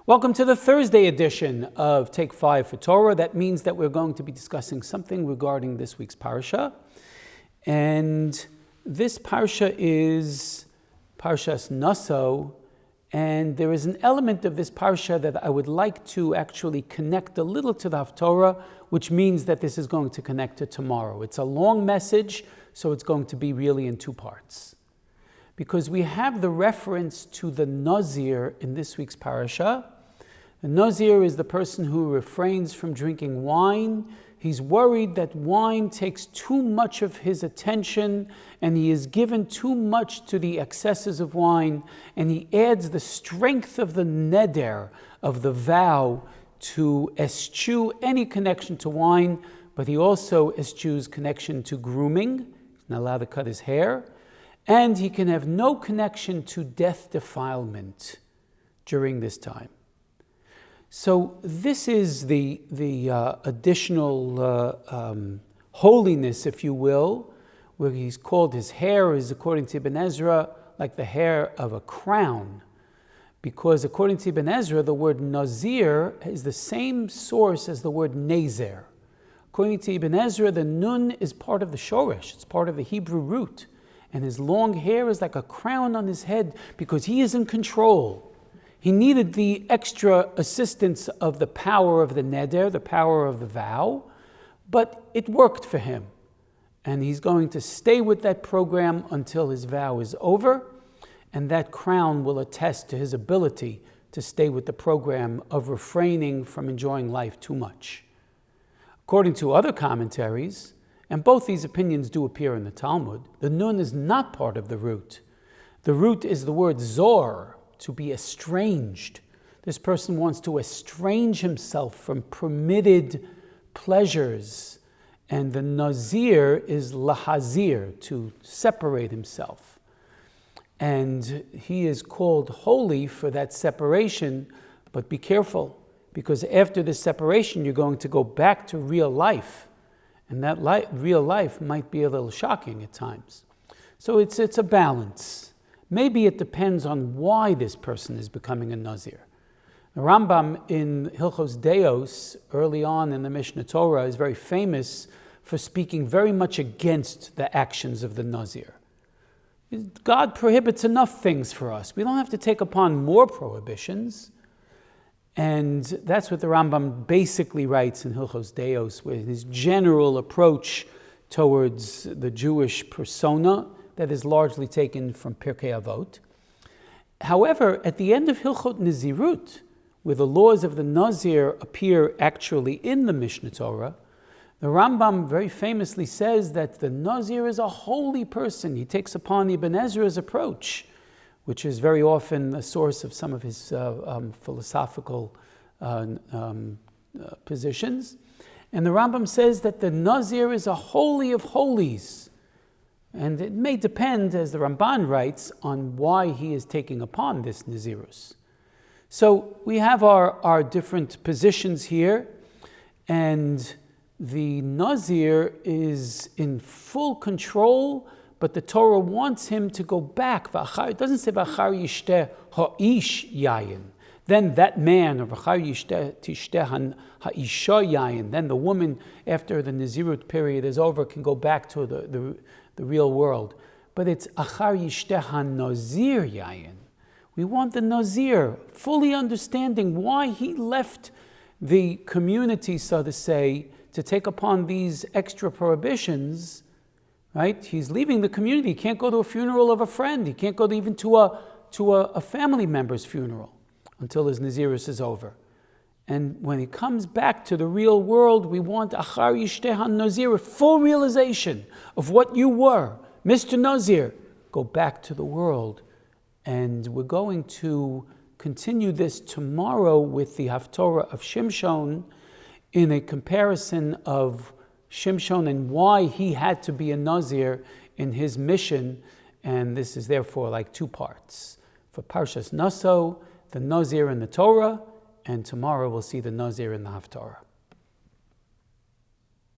Welcome to the Thursday edition of Take 5 for Torah. That means that we're going to be discussing something regarding this week's parsha. And this parsha is Parshas Naso. And there is an element of this parsha that I would like to actually connect a little to the Haftorah, which means that this is going to connect to tomorrow. It's a long message, so it's going to be really in two parts. Because we have the reference to the Nazir in this week's parasha. The Nazir is the person who refrains from drinking wine. He's worried that wine takes too much of his attention and he is given too much to the excesses of wine, and he adds the strength of the neder, of the vow, to eschew any connection to wine, but he also eschews connection to grooming. He's not allowed to cut his hair. And he can have no connection to death defilement during this time. So this is the additional holiness, if you will, where he's called his hair is, according to Ibn Ezra, like the hair of a crown. Because according to Ibn Ezra, the word Nazir is the same source as the word Nazer. According to Ibn Ezra, the nun is part of the shoresh, it's part of the Hebrew root. And his long hair is like a crown on his head because he is in control. He needed the extra assistance of the power of the neder, the power of the vow, but it worked for him. And he's going to stay with that program until his vow is over, and that crown will attest to his ability to stay with the program of refraining from enjoying life too much. According to other commentaries, and both these opinions do appear in the Talmud, the nun is not part of the root. The root is the word zor, to be estranged. This person wants to estrange himself from permitted pleasures. And the nazir is lahazir, to separate himself. And he is called holy for that separation, but be careful, because after this separation, you're going to go back to real life. And that real life might be a little shocking at times. So it's a balance. Maybe it depends on why this person is becoming a Nazir. The Rambam in Hilchos Deos, early on in the Mishnah Torah, is very famous for speaking very much against the actions of the Nazir. God prohibits enough things for us. We don't have to take upon more prohibitions. And that's what the Rambam basically writes in Hilchos Deos, with his general approach towards the Jewish persona that is largely taken from Pirkei Avot. However, at the end of Hilchot Nazirut, where the laws of the Nazir appear actually in the Mishnah Torah, the Rambam very famously says that the Nazir is a holy person. He takes upon Ibn Ezra's approach, which is very often the source of some of his philosophical positions. And the Rambam says that the Nazir is a holy of holies. And it may depend, as the Ramban writes, on why he is taking upon this Nazirus. So we have our different positions here, and the Nazir is in full control, but the Torah wants him to go back. It doesn't say v'achar yishteh ha'ish yayin. Then that man, or v'achar yishteh tishteh ha'isha yayin, then the woman, after the Nazirut period is over, can go back to the real world. But it's achar yishteh ha-nazir yayin. We want the Nazir fully understanding why he left the community, so to say, to take upon these extra prohibitions. Right? He's leaving the community. He can't go to a funeral of a friend. He can't go even to a family member's funeral until his Nazirus is over. And when he comes back to the real world, we want achar yishteh ha-nazir, full realization of what you were. Mr. Nazir, go back to the world. And we're going to continue this tomorrow with the Haftorah of Shimshon in a comparison of Shimshon and why he had to be a Nazir in his mission. And this is therefore like two parts. For Parshas Naso, the Nazir in the Torah, and tomorrow we'll see the Nazir in the Haftorah.